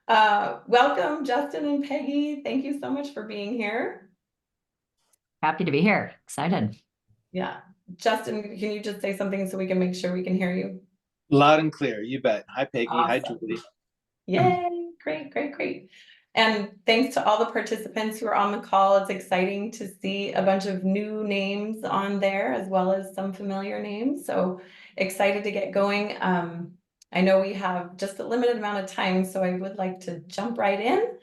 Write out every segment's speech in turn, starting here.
Welcome, Justin and Peggy. Thank you so much for being here. Happy to be here. Excited. Yeah. Justin, can you just say something so we can make sure we can hear you? Loud and clear, you bet. Hi, Peggy. Hi, Awesome. Julie. Yay. Great, great, great. And thanks to all the participants who are on the call. It's exciting to see a bunch of new names on there as well as some familiar names. So excited to get going. I know we have just a limited amount of time, so I would like to jump right in.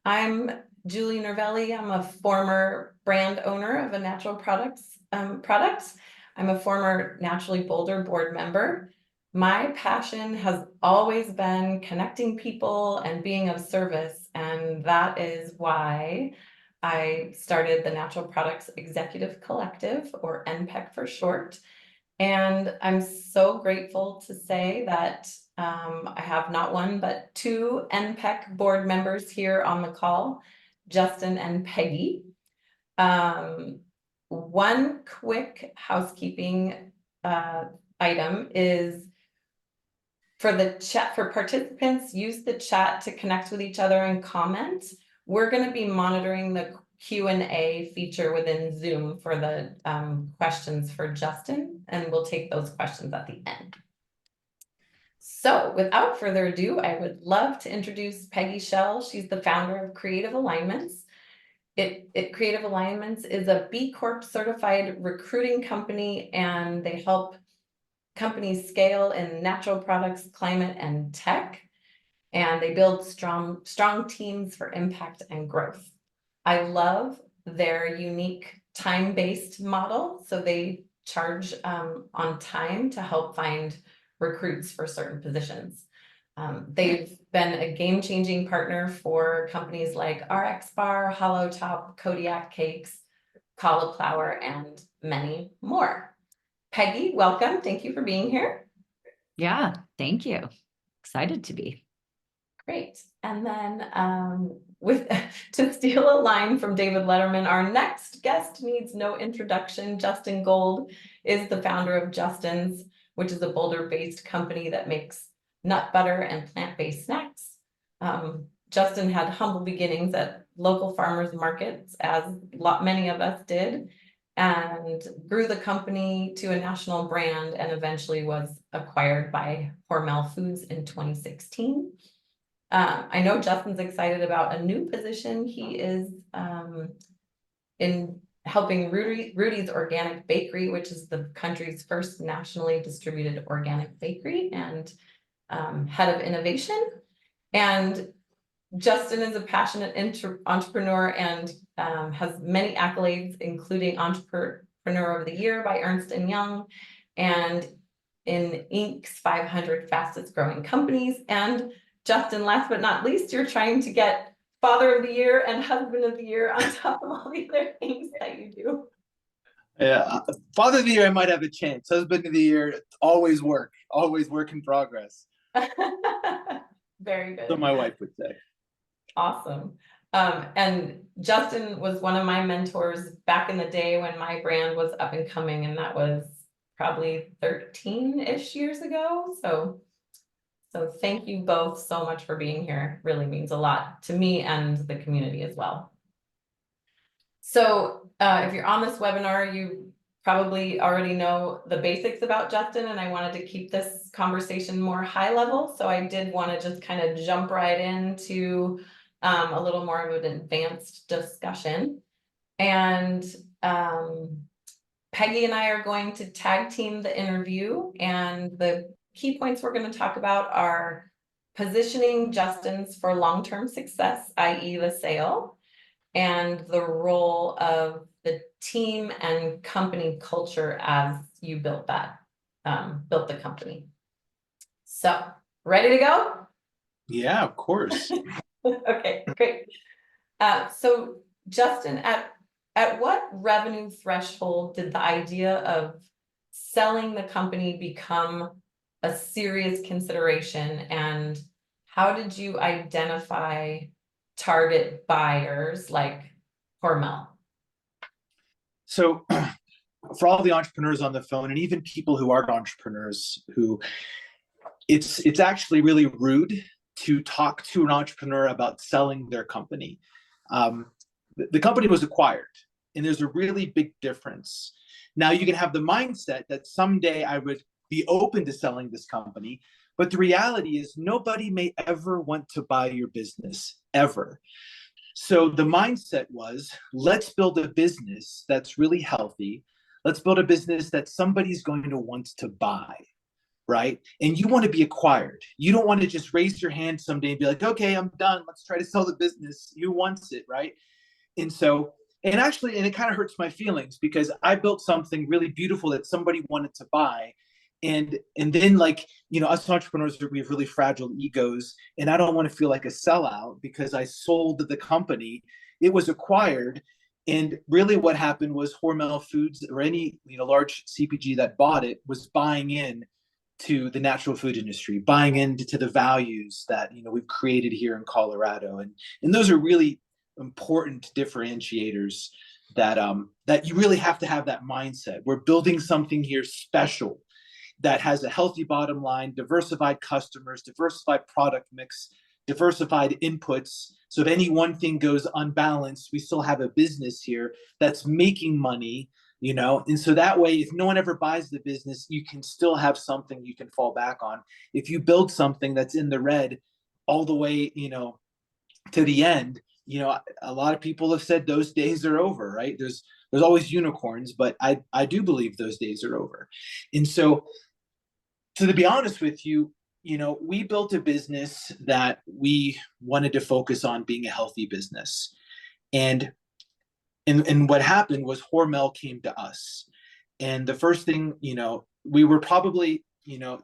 I'm Julie Nirvelli. I'm a former brand owner of a natural products. I'm a former Naturally Bolder board member. My passion has always been connecting people and being of service, and that is why I started the Natural Products Executive Collective, or NPEC for short. And I'm so grateful to say that I have not one, but two NPEC board members here on the call, Justin and Peggy. One quick housekeeping item is for the chat, for participants, use the chat to connect with each other and comment. We're going to be monitoring the Q&A feature within Zoom for the questions for Justin, and we'll take those questions at the end. So without further ado, I would love to introduce Peggy Shell. She's the founder of Creative Alignments. Creative Alignments is a B Corp certified recruiting company, and they help companies scale in natural products, climate, and tech. And they build strong teams for impact and growth. I love their unique time-based model. So they charge on time to help find recruits for certain positions. They've been a game-changing partner for companies like RX Bar, Hollow Top, Kodiak Cakes, Cauliflower, and many more. Peggy, welcome. Thank you for being here. Yeah, thank you. Excited to be. Great. And then to steal a line from David Letterman, our next guest needs no introduction. Justin Gold is the founder of Justin's, which is a Boulder-based company that makes nut butter and plant-based snacks. Justin had humble beginnings at local farmers markets, as many of us did, and grew the company to a national brand and eventually was acquired by Hormel Foods in 2016. I know Justin's excited about a new position. He is in helping Rudy's Organic Bakery, which is the country's first nationally distributed organic bakery, and head of innovation. And Justin is a passionate entrepreneur and has many accolades, including Entrepreneur of the Year by Ernst & Young, and in Inc.'s 500 fastest growing companies. And Justin, last but not least, you're trying to get Father of the Year and Husband of the Year on top of all the other things that you do. Yeah, Father of the Year, I might have a chance. Husband of the Year, always work in progress. Very good. So my wife would say. Awesome. And Justin was one of my mentors back in the day when my brand was up and coming, and that was probably 13-ish years ago. So thank you both so much for being here. It really means a lot to me and the community as well. So if you're on this webinar, you probably already know the basics about Justin, and I wanted to keep this conversation more high level. So I did want to just kind of jump right into a little more of an advanced discussion. And Peggy and I are going to tag team the interview, and the key points we're going to talk about are positioning Justin's for long-term success, i.e. the sale, and the role of the team and company culture as you built the company. So, ready to go? Yeah, of course. Okay, great. So Justin, at what revenue threshold did the idea of selling the company become a serious consideration, and how did you identify target buyers like Hormel? So for all the entrepreneurs on the phone, and even people who aren't entrepreneurs, it's actually really rude to talk to an entrepreneur about selling their company. The company was acquired, and there's a really big difference. Now you can have the mindset that someday I would be open to selling this company, but the reality is nobody may ever want to buy your business, ever. So the mindset was, let's build a business that's really healthy. Let's build a business that somebody's going to want to buy, right? And you want to be acquired. You don't want to just raise your hand someday and be like, okay, I'm done. Let's try to sell the business. You want it, right? And so, and actually, and it kind of hurts my feelings because I built something really beautiful that somebody wanted to buy. And then, like, you know, us entrepreneurs, we have really fragile egos, and I don't want to feel like a sellout because I sold the company. It was acquired. And really what happened was Hormel Foods, or any, you know, large CPG that bought it, was buying in to the natural food industry, buying into the values that, you know, we've created here in Colorado. And those are really important differentiators that that you really have to have that mindset. We're building something here special that has a healthy bottom line, diversified customers, diversified product mix, diversified inputs. So if any one thing goes unbalanced, we still have a business here that's making money, you know? And so that way, if no one ever buys the business, you can still have something you can fall back on. If you build something that's in the red all the way, you know, to the end, you know, a lot of people have said those days are over, right? There's always unicorns, but I do believe those days are over. And so to be honest with you, you know, we built a business that we wanted to focus on being a healthy business. And what happened was Hormel came to us. And the first thing, you know, we were probably, you know,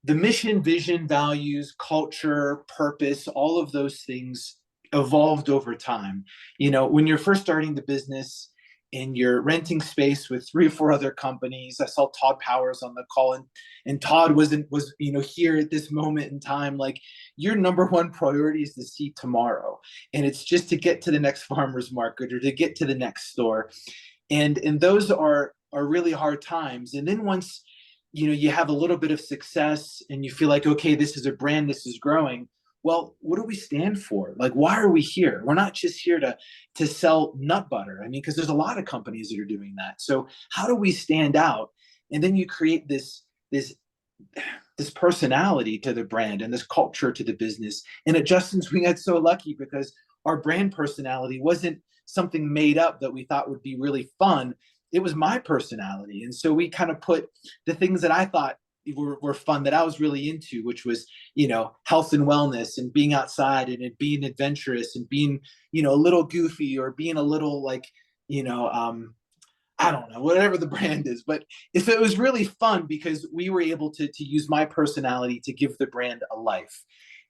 the mission, vision, values, culture, purpose, all of those things evolved over time. You know, when you're first starting the business and you're renting space with 3 or 4 other companies, I saw Todd Powers on the call, and Todd was, you know, here at this moment in time. Like, your number one priority is to see tomorrow, and it's just to get to the next farmer's market or to get to the next store, and those are really hard times. And then once, you know, you have a little bit of success and you feel like, okay, this is a brand, this is growing. Well, what do we stand for? Like, why are we here? We're not just here to sell nut butter. I mean, because there's a lot of companies that are doing that. So how do we stand out? And then you create this personality to the brand and this culture to the business. And at Justin's, we got so lucky because our brand personality wasn't something made up that we thought would be really fun. It was my personality. And so we kind of put the things that I thought were fun, that I was really into, which was, you know, health and wellness and being outside and being adventurous and being, you know, a little goofy or being a little, like, you know, I don't know, whatever the brand is. But if it was really fun because we were able to use my personality to give the brand a life.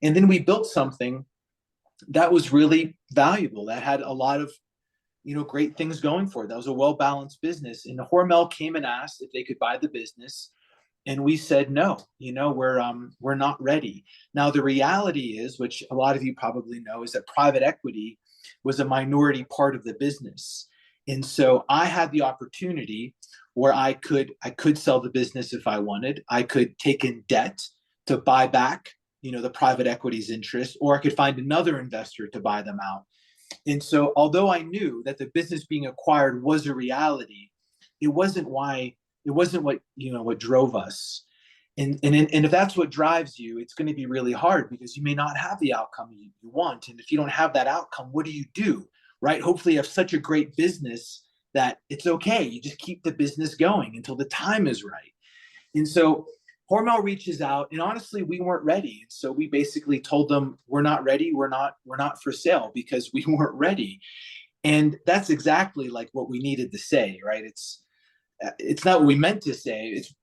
And then we built something that was really valuable, that had a lot of, you know, great things going for it. That was a well-balanced business. And Hormel came and asked if they could buy the business. And we said, no, you know, we're not ready. Now, the reality is, which a lot of you probably know, is that private equity was a minority part of the business. And so I had the opportunity where I could sell the business if I wanted. I could take in debt to buy back, you know, the private equity's interest, or I could find another investor to buy them out. And so although I knew that the business being acquired was a reality, it wasn't what, you know, what drove us. And if that's what drives you, it's going to be really hard because you may not have the outcome you want. And if you don't have that outcome, what do? Right? Hopefully you have such a great business that it's okay. You just keep the business going until the time is right. And so Hormel reaches out, and honestly, we weren't ready. And so we basically told them, we're not ready. We're not for sale, because we weren't ready. And that's exactly like what we needed to say, right? It's not what we meant to say. It's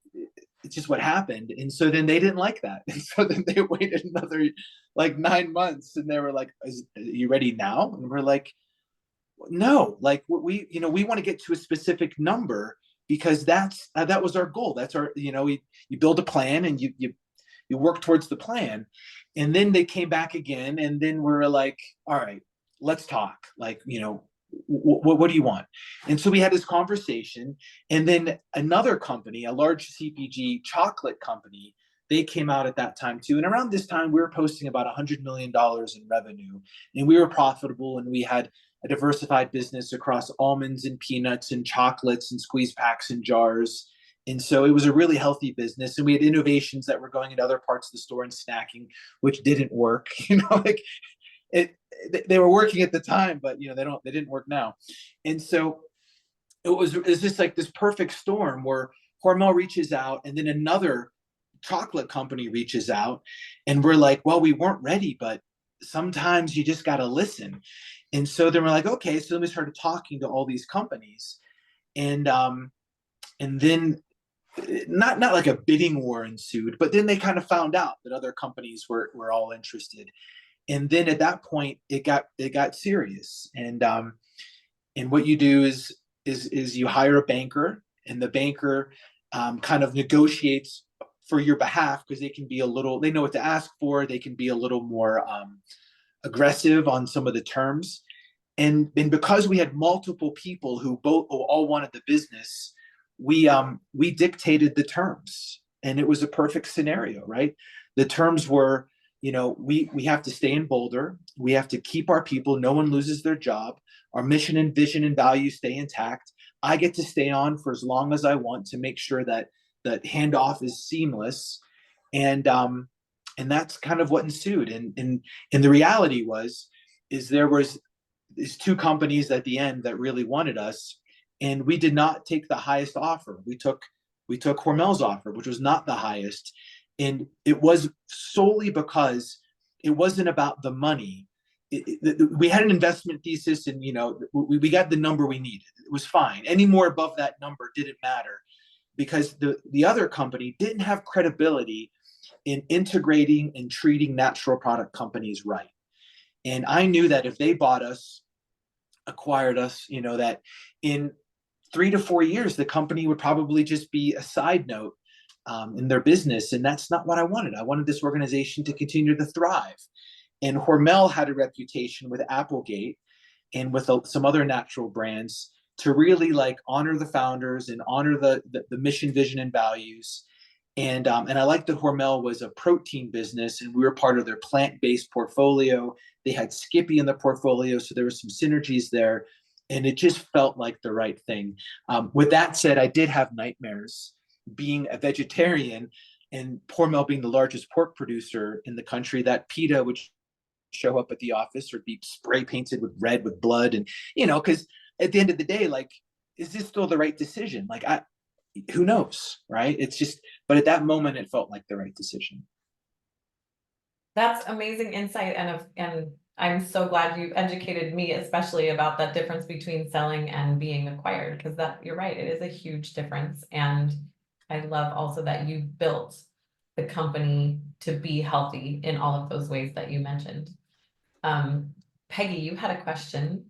just what happened. And so then they didn't like that. And so then they waited another like 9 months, and they were like, are you ready now? And we're like, no, like we want to get to a specific number, because that was our goal. That's our, you know, you build a plan and you work towards the plan. And then they came back again, and then we're like, all right, let's talk. Like, you know, what do you want? And so we had this conversation, and then another company, a large CPG chocolate company, they came out at that time too. And around this time, we were posting about $100 million in revenue, and we were profitable, and we had a diversified business across almonds and peanuts and chocolates and squeeze packs and jars. And so it was a really healthy business. And we had innovations that were going into other parts of the store and snacking, which didn't work. Like they were working at the time, but they didn't work now. And so it's just like this perfect storm where Hormel reaches out, and then another chocolate company reaches out, and we're like, well, we weren't ready, but sometimes you just got to listen. And so then we're like, okay. So then we started talking to all these companies, and then not like a bidding war ensued, but then they kind of found out that other companies were all interested. And then at that point, it got serious. And what you do is you hire a banker, and the banker kind of negotiates for your behalf, because they know what to ask for. They can be a little more aggressive on some of the terms. And because we had multiple people who all wanted the business, we dictated the terms, and it was a perfect scenario, right? The terms were, we have to stay in Boulder. We have to keep our people. No one loses their job. Our mission and vision and values stay intact. I get to stay on for as long as I want to make sure that the handoff is seamless. And that's kind of what ensued. And the reality is there was these two companies at the end that really wanted us, and we did not take the highest offer. We took Hormel's offer, which was not the highest. And it was solely because it wasn't about the money. We had an investment thesis, and we got the number we needed. It was fine. Any more above that number didn't matter, because the other company didn't have credibility in integrating and treating natural product companies right. And I knew that if they bought us, acquired us, that in 3 to 4 years, the company would probably just be a side note in their business. And that's not what I wanted. I wanted this organization to continue to thrive. And Hormel had a reputation with Applegate and with some other natural brands to really honor the founders and honor the mission, vision, and values. And I liked that Hormel was a protein business, and we were part of their plant-based portfolio. They had Skippy in the portfolio, so there were some synergies there, and it just felt like the right thing. With that said, I did have nightmares being a vegetarian, and Hormel being the largest pork producer in the country, that PETA would show up at the office or be spray painted with red with blood. And, because at the end of the day, is this still the right decision? Who knows, right? It's just, but at that moment, it felt like the right decision. That's amazing insight, and I'm so glad you educated me, especially about that difference between selling and being acquired, because you're right, it is a huge difference. And I love also that you built the company to be healthy in all of those ways that you mentioned. Peggy, you had a question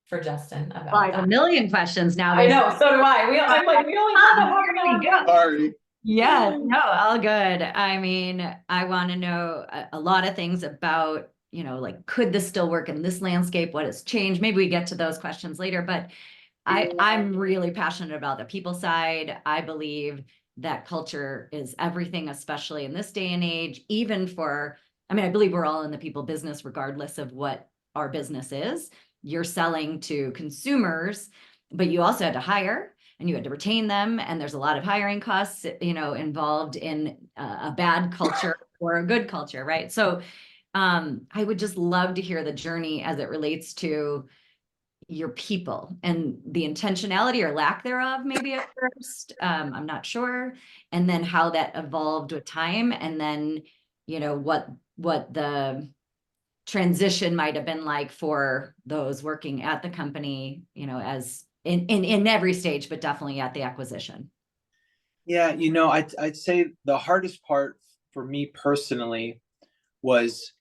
for Justin about I have that. a million questions now. I know, so do I. I'm like, we only have half an hour. Sorry. Yeah, no, all good. I mean, I want to know a lot of things about, could this still work in this landscape? What has changed? Maybe we get to those questions later, but I'm really passionate about the people side. I believe that culture is everything, especially in this day and age, I believe we're all in the people business, regardless of what our business is. You're selling to consumers, but you also had to hire, and you had to retain them. And there's a lot of hiring costs, involved in a bad culture or a good culture, right? So I would just love to hear the journey as it relates to your people and the intentionality or lack thereof, maybe at first. I'm not sure. And then how that evolved with time. And then, what the transition might have been like for those working at the company, as in every stage, but definitely at the acquisition. Yeah, I'd say the hardest part for me personally was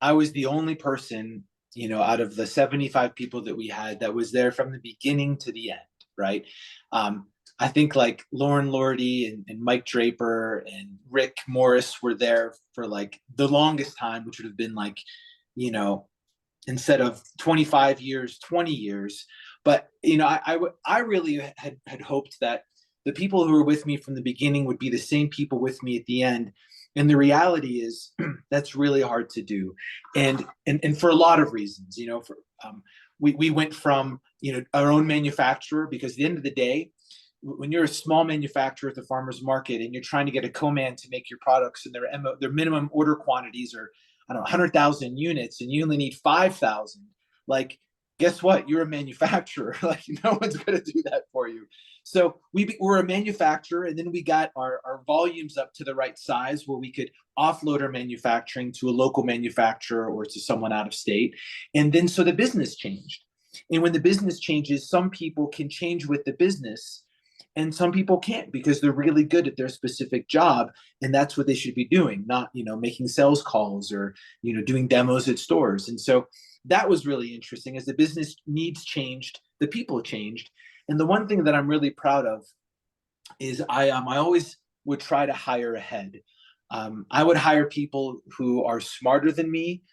I was the only person, out of the 75 people that we had, that was there from the beginning to the end, right? I think Lauren Lordy and Mike Draper and Rick Morris were there for the longest time, which would have been instead of 25 years, 20 years. But, I really had hoped that the people who were with me from the beginning would be the same people with me at the end. And the reality is that's really hard to do. And for a lot of reasons, we went from, our own manufacturer, because at the end of the day, when you're a small manufacturer at the farmer's market and you're trying to get a co-man to make your products and their minimum order quantities are, I don't know, 100,000 units, and you only need 5,000, like, guess what? You're a manufacturer. Like, no one's going to do that for you. So we're a manufacturer, and then we got our volumes up to the right size where we could offload our manufacturing to a local manufacturer or to someone out of state. And then so the business changed. And when the business changes, some people can change with the business and some people can't, because they're really good at their specific job, and that's what they should be doing, not making sales calls or doing demos at stores. And so that was really interesting. As the business needs changed, the people changed. And the one thing that I'm really proud of is I always would try to hire ahead. I would hire people who are smarter than me,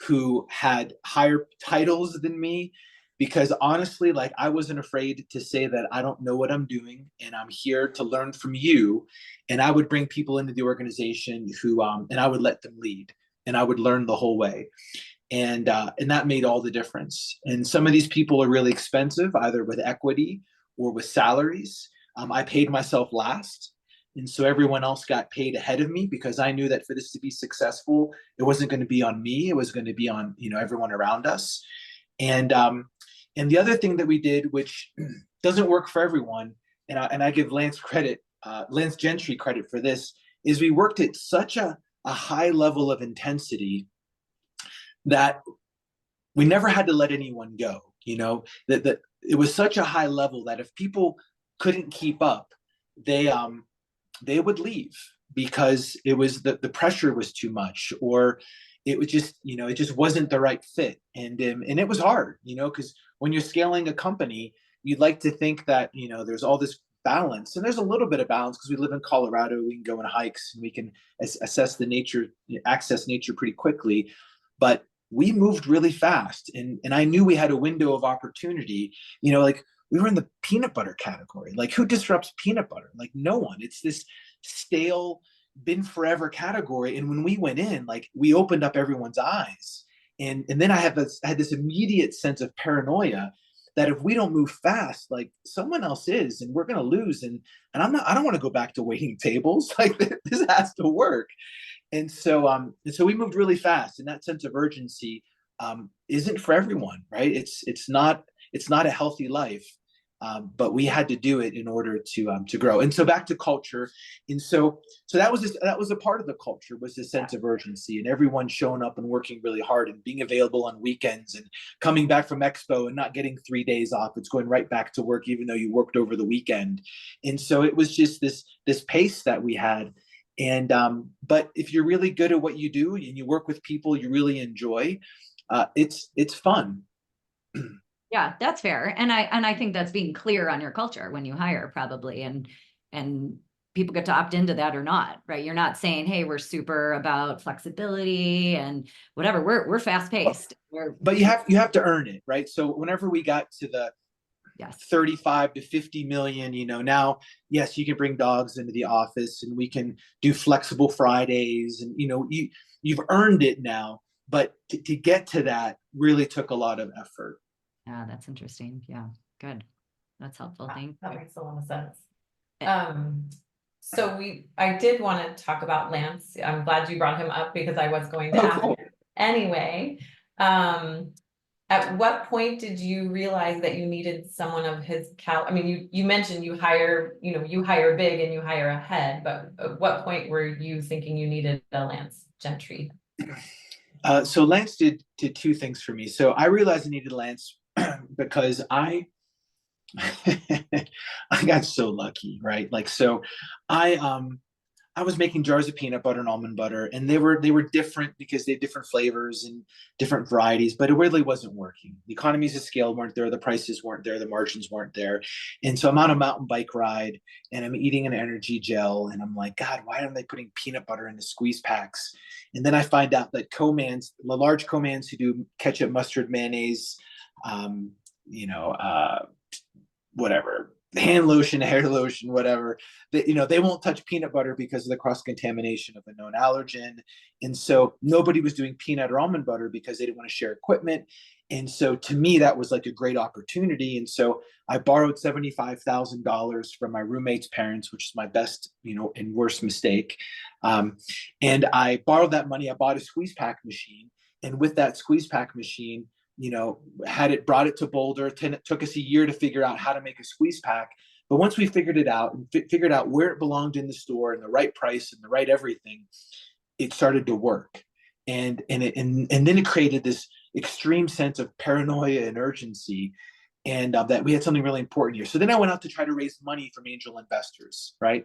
who had higher titles than me, because honestly, like, I wasn't afraid to say that I don't know what I'm doing and I'm here to learn from you. And I would bring people into the organization who, and I would let them lead, and I would learn the whole way. And that made all the difference. And some of these people are really expensive, either with equity or with salaries. I paid myself last. And so everyone else got paid ahead of me, because I knew that for this to be successful, it wasn't going to be on me. It was going to be on, everyone around us. And the other thing that we did, which doesn't work for everyone, and I give Lance Gentry credit for this, is we worked at such a high level of intensity that we never had to let anyone go. That it was such a high level that if people couldn't keep up, they would leave, because it was the pressure was too much, or it was just, it just wasn't the right fit. And it was hard, because when you're scaling a company, you'd like to think that, there's all this balance, and there's a little bit of balance because we live in Colorado. We can go on hikes and we can access nature pretty quickly, but we moved really fast. And I knew we had a window of opportunity, like, we were in the peanut butter category. Like, who disrupts peanut butter? Like, no one. It's this stale, been forever category. And when we went in, like, we opened up everyone's eyes. And then I had this immediate sense of paranoia that if we don't move fast, like, someone else is, and we're going to lose. And I don't want to go back to waiting tables. Like, this has to work. And so we moved really fast, and that sense of urgency isn't for everyone, right? It's not a healthy life, but we had to do it in order to grow. And so back to culture, and so that was a part of the culture, was the sense of urgency, and everyone showing up and working really hard and being available on weekends and coming back from Expo and not getting 3 days off. It's going right back to work even though you worked over the weekend. And so it was just this pace that we had. And but if you're really good at what you do and you work with people you really enjoy, it's fun. Yeah, that's fair. And I think that's being clear on your culture when you hire, probably, and people get to opt into that or not, right? You're not saying, hey, we're super about flexibility and whatever. We're fast paced. But you have to earn it, right? So whenever we got to the 35 to 50 million, now, yes, you can bring dogs into the office and we can do flexible Fridays, and you've earned it now. But to get to that really took a lot of effort. Yeah, that's interesting. Yeah, good. That's helpful. Thank you. That makes a lot of sense. So I did want to talk about Lance. I'm glad you brought him up, because I was going to ask cool. anyway. At what point did you realize that you needed someone of his I mean, you mentioned you hire big and you hire ahead, but at what point were you thinking you needed a Lance Gentry? So Lance did two things for me. So I realized I needed Lance because I got so lucky, right? Like, so I was making jars of peanut butter and almond butter, and they were different because they had different flavors and different varieties, but it really wasn't working. The economies of scale weren't there, the prices weren't there, the margins weren't there. And so I'm on a mountain bike ride and I'm eating an energy gel, and I'm like, God, why aren't they putting peanut butter in the squeeze packs? And then I find out that the large co-mans who do ketchup, mustard, mayonnaise, whatever, hand lotion, hair lotion, whatever, that, you know, they won't touch peanut butter because of the cross contamination of a known allergen. And so nobody was doing peanut or almond butter because they didn't want to share equipment. And so to me, that was like a great opportunity. And so I borrowed $75,000 from my roommate's parents, which is my best, you know, and worst mistake. And I borrowed that money. I bought a squeeze pack machine. And with that squeeze pack machine, you know, brought it to Boulder. It took us a year to figure out how to make a squeeze pack. But once we figured it out and figured out where it belonged in the store and the right price and the right everything, it started to work. And then it created this extreme sense of paranoia and urgency, and that we had something really important here. So then I went out to try to raise money from angel investors, right?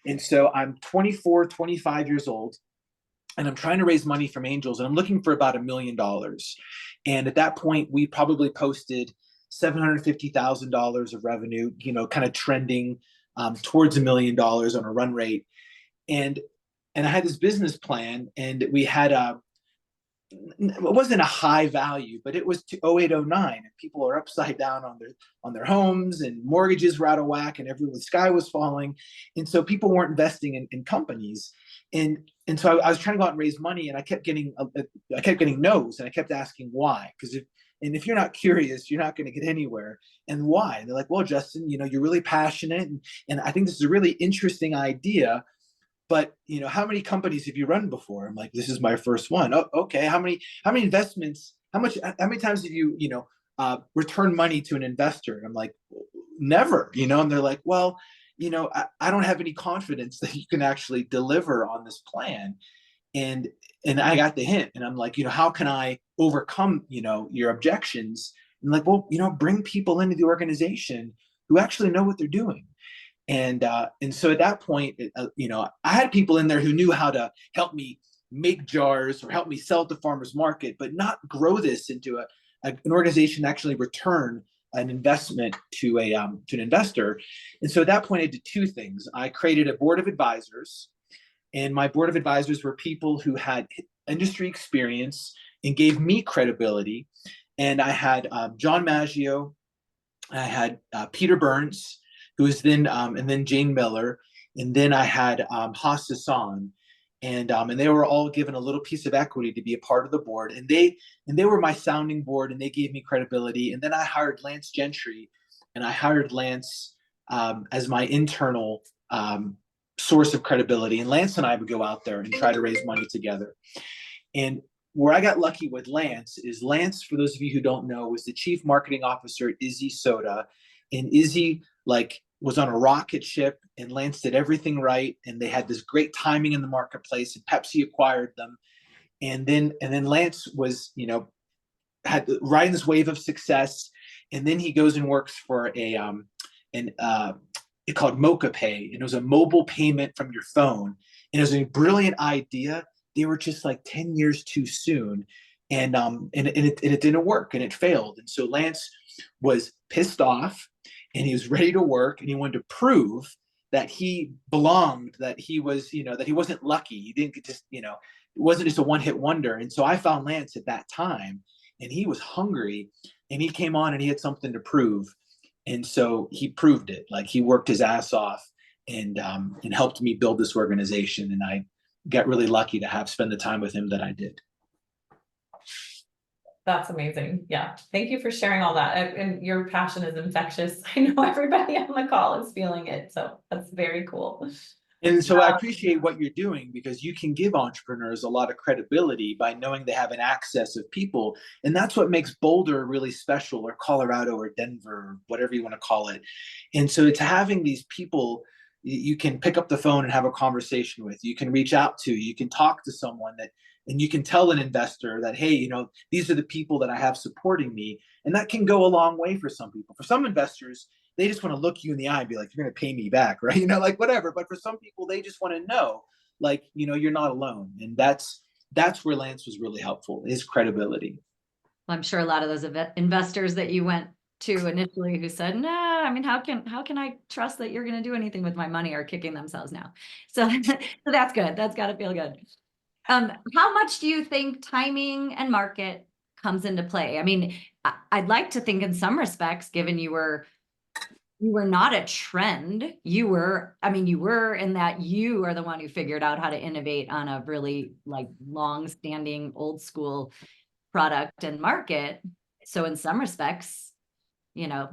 And so I'm 24, 25 years old, and I'm trying to raise money from angels, and I'm looking for about $1 million. And at that point, we probably posted $750,000 of revenue, you know, kind of trending towards $1 million on a run rate. And I had this business plan, and we had it wasn't a high value, but it was 0809, and people are upside down on their homes, and mortgages were out of whack, and the sky was falling, and so people weren't investing in companies. And so I was trying to go out and raise money, and I kept getting no's, and I kept asking why, because if you're not curious, you're not going to get anywhere. And why? And they're like, well, Justin, you know, you're really passionate, and I think this is a really interesting idea. But, you know, how many companies have you run before? I'm like, this is my first one. Oh, okay. How many investments? How many times have you, you know, returned money to an investor? And I'm like, never, you know. And they're like, well, you know, I don't have any confidence that you can actually deliver on this plan. And I got the hint, and I'm like, you know, how can I overcome, you know, your objections? And like, well, you know, bring people into the organization who actually know what they're doing. And so at that point, you know, I had people in there who knew how to help me make jars or help me sell at the farmer's market, but not grow this into an organization that actually return an investment to an investor. And so at that point, I did two things. I created a board of advisors, and my board of advisors were people who had industry experience and gave me credibility. And I had John Maggio, I had Peter Burns, who was then and then Jane Miller, and then I had Haas Hassan, and they were all given a little piece of equity to be a part of the board, and they were my sounding board, and they gave me credibility. And then I hired Lance Gentry, and I hired Lance as my internal source of credibility. And Lance and I would go out there and try to raise money together. And where I got lucky with Lance is Lance, for those of you who don't know, was the chief marketing officer at Izzy Soda, and Izzy was on a rocket ship, and Lance did everything right, and they had this great timing in the marketplace, and Pepsi acquired them. And then Lance was, you know, had riding this wave of success, and then he goes and works for it called Mocha Pay, and it was a mobile payment from your phone, and it was a brilliant idea. They were just like 10 years too soon, and it didn't work, and it failed. And so Lance was pissed off, and he was ready to work, and he wanted to prove that he belonged, that he was, you know, that he wasn't lucky. He didn't just, you know, it wasn't just a one-hit wonder. And so I found Lance at that time, and he was hungry, and he came on, and he had something to prove. And so he proved it. Like, he worked his ass off and helped me build this organization. And I got really lucky to spend the time with him that I did. That's amazing. Yeah. Thank you for sharing all that. And your passion is infectious. I know everybody on the call is feeling it. So that's very cool. And so I appreciate what you're doing, because you can give entrepreneurs a lot of credibility by knowing they have an access of people. And that's what makes Boulder really special, or Colorado, or Denver, or whatever you want to call it. And so it's having these people you can pick up the phone and have a conversation with, you can reach out to, you can talk to someone and you can tell an investor that, hey, you know, these are the people that I have supporting me. And that can go a long way for some people. For some investors, they just want to look you in the eye and be like, you're going to pay me back, right? You know, like whatever. But for some people, they just want to know, like, you know, you're not alone. And that's where Lance was really helpful, his credibility. I'm sure a lot of those investors that you went to initially who said, no, I mean, how can I trust that you're going to do anything with my money, are kicking themselves now. So, so that's good. That's got to feel good. How much do you think timing and market comes into play? I mean, I'd like to think in some respects, given you were you were not a trend. You were, I mean, you were in that you are the one who figured out how to innovate on a really like long-standing old school product and market. So in some respects, you know,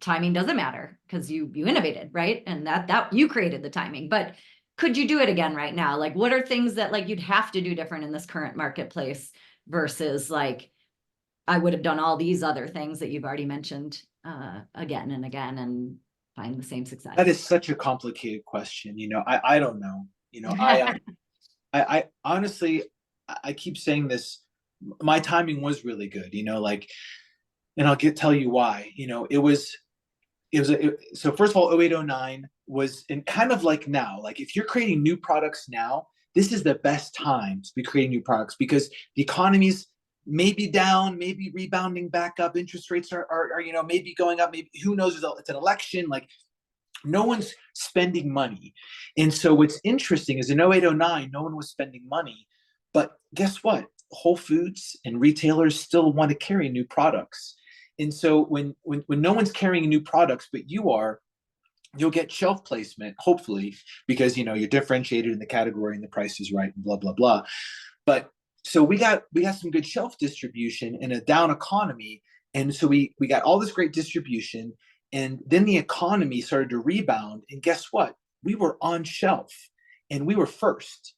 timing doesn't matter because you innovated, right? And that you created the timing. But could you do it again right now? Like, what are things that like you'd have to do different in this current marketplace versus like, I would have done all these other things that you've already mentioned again and again and find the same success? That is such a complicated question. I don't know. I honestly, I keep saying this. My timing was really good. Like, and tell you why. So first of all, 0809 was in kind of like now. Like if you're creating new products now, this is the best time to be creating new products because the economy's maybe down, maybe rebounding back up. Interest rates are maybe going up. Maybe who knows? It's an election. Like no one's spending money. And so what's interesting is in 0809, no one was spending money. But guess what? Whole Foods and retailers still want to carry new products. And so when no one's carrying new products, but you are, you'll get shelf placement, hopefully, because you're differentiated in the category and the price is right and blah, blah, blah. But so we got some good shelf distribution in a down economy. And so we got all this great distribution. And then the economy started to rebound. And guess what? We were on shelf and we were first.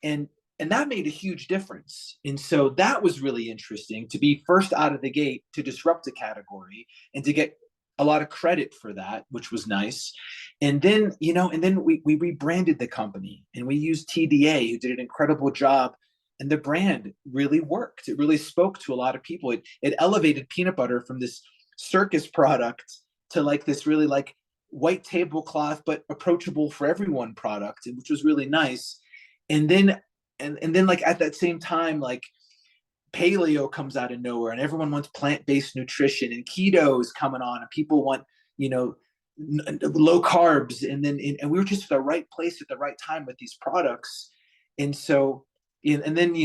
And that made a huge difference. And so that was really interesting to be first out of the gate to disrupt the category and to get a lot of credit for that, which was nice. And then, we rebranded the company and we used TDA, who did an incredible job. And the brand really worked. It really spoke to a lot of people. It elevated peanut butter from this circus product to like this really like white tablecloth, but approachable for everyone product, which was really nice. And then like at that same time, like paleo comes out of nowhere and everyone wants plant-based nutrition and keto is coming on and people want, low carbs. And we were just at the right place at the right time with these products. And so, and then,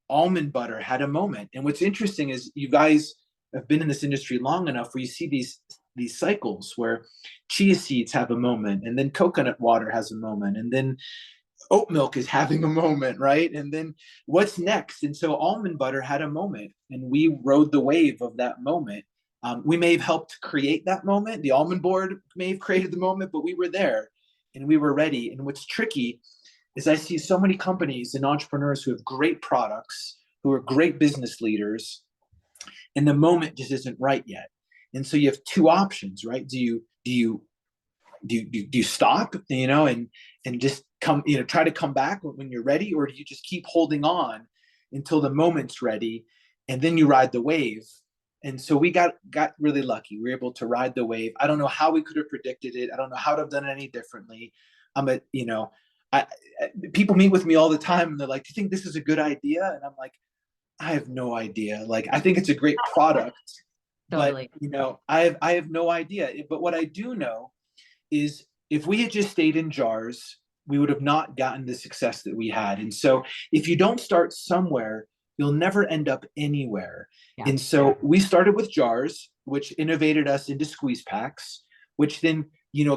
almond butter had a moment. And what's interesting is you guys have been in this industry long enough where you see these cycles where chia seeds have a moment and then coconut water has a moment and then oat milk is having a moment, right? And then what's next? And so almond butter had a moment and we rode the wave of that moment. We may have helped create that moment. The almond board may have created the moment, but we were there and we were ready. And what's tricky is I see so many companies and entrepreneurs who have great products, who are great business leaders, and the moment just isn't right yet. And so you have two options, right? Do you stop, and just come, try to come back when you're ready, or do you just keep holding on until the moment's ready, and then you ride the wave? And so we got really lucky. We were able to ride the wave. I don't know how we could have predicted it. I don't know how to have done it any differently. People meet with me all the time and they're like, do you think this is a good idea? And I'm like, I have no idea. Like, I think it's a great product, totally. But I have no idea. But what I do know is if we had just stayed in jars, we would have not gotten the success that we had. And so if you don't start somewhere, you'll never end up anywhere. Yeah. And so we started with jars, which innovated us into squeeze packs, which then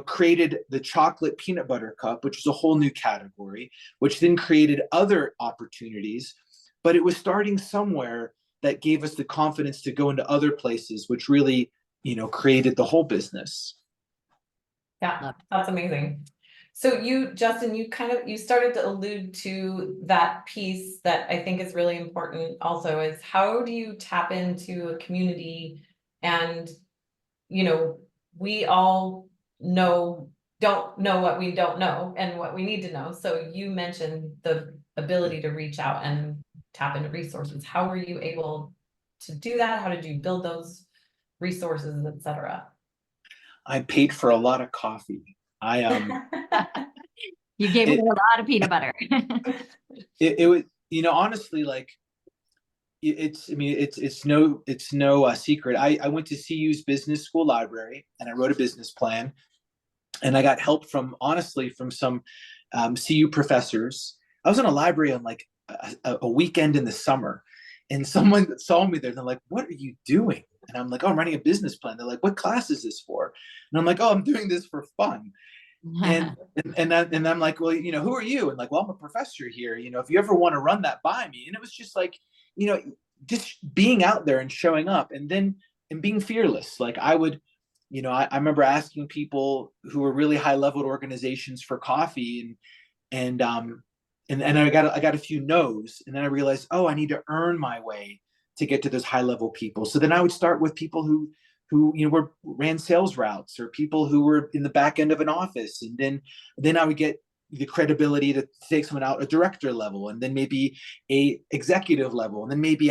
created the chocolate peanut butter cup, which is a whole new category, which then created other opportunities. But it was starting somewhere that gave us the confidence to go into other places, which really, created the whole business. Yeah, that's amazing. So Justin, you started to allude to that piece that I think is really important also, is how do you tap into a community? And, we all don't know what we don't know and what we need to know. So you mentioned the ability to reach out and tap into resources. How were you able to do that? How did you build those resources, et cetera? I paid for a lot of coffee. You gave me a lot of peanut butter. it was, honestly, like it's no secret. I went to CU's business school library and I wrote a business plan, and I got help from some CU professors. I was in a library on like a weekend in the summer, and someone saw me there and they're like, what are you doing? And I'm like, oh, I'm writing a business plan. They're like, what class is this for? And I'm like, oh, I'm doing this for fun. And I'm like, well, who are you? And like, well, I'm a professor here. If you ever want to run that by me. And it was just like, just being out there and showing up, and being fearless. Like I would, I remember asking people who were really high level organizations for coffee, and I got a few no's, and then I realized, oh, I need to earn my way to get to those high level people. So then I would start with people who ran sales routes, or people who were in the back end of an office, and then I would get the credibility to take someone out a director level, and then maybe a executive level, and then maybe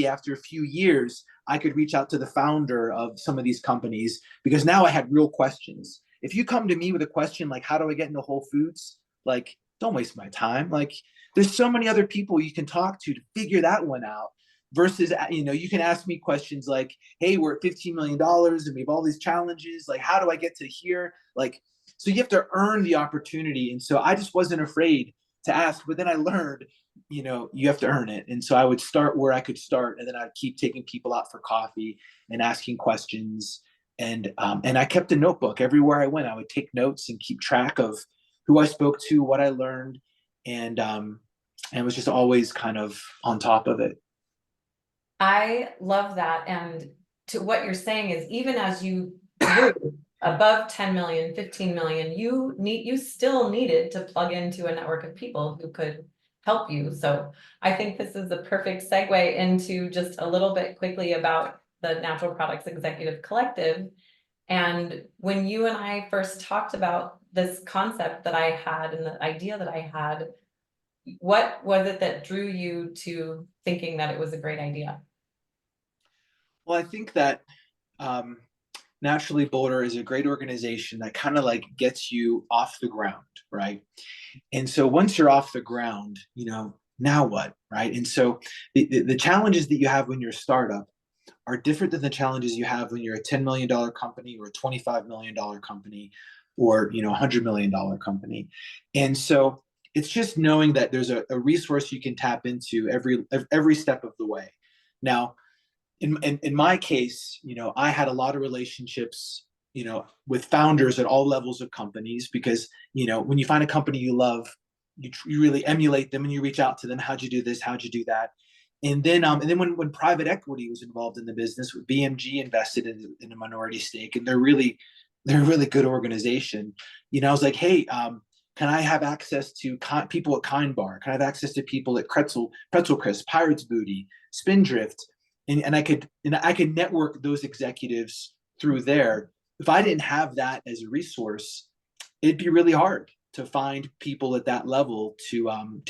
after a few years I could reach out to the founder of some of these companies, because now I had real questions. If you come to me with a question like, how do I get into Whole Foods? Like, don't waste my time. Like, there's so many other people you can talk to figure that one out, versus, you can ask me questions like, hey, we're at $15 million and we have all these challenges. Like, how do I get to here? Like, so you have to earn the opportunity. And so I just wasn't afraid to ask, but then I learned, you have to earn it. And so I would start where I could start, and then I'd keep taking people out for coffee and asking questions. And I kept a notebook everywhere I went. I would take notes and keep track of who I spoke to, what I learned, and was just always kind of on top of it. I love that. And to what you're saying is, even as you grew above 10 million, 15 million, you still needed to plug into a network of people who could help you. So I think this is a perfect segue into just a little bit quickly about the Natural Products Executive Collective. And when you and I first talked about this concept that I had and the idea that I had, what was it that drew you to thinking that it was a great idea? Well, I think that Naturally Boulder is a great organization that kind of like gets you off the ground, right? And so once you're off the ground, now what, right? And so the challenges that you have when you're a startup are different than the challenges you have when you're a $10 million company, or a $25 million company, or a $100 million company. And so it's just knowing that there's a resource you can tap into every step of the way. Now, in my case, I had a lot of relationships, with founders at all levels of companies, because, when you find a company you love, you really emulate them and you reach out to them. How'd you do this? How'd you do that? And then when private equity was involved in the business, BMG invested in a minority stake, and they're a really good organization. I was like, hey, can I have access to people at Kind Bar? Can I have access to people at Pretzel Crisp, Pirates Booty, Spindrift? And I could network those executives through there. If I didn't have that as a resource, it'd be really hard to find people at that level to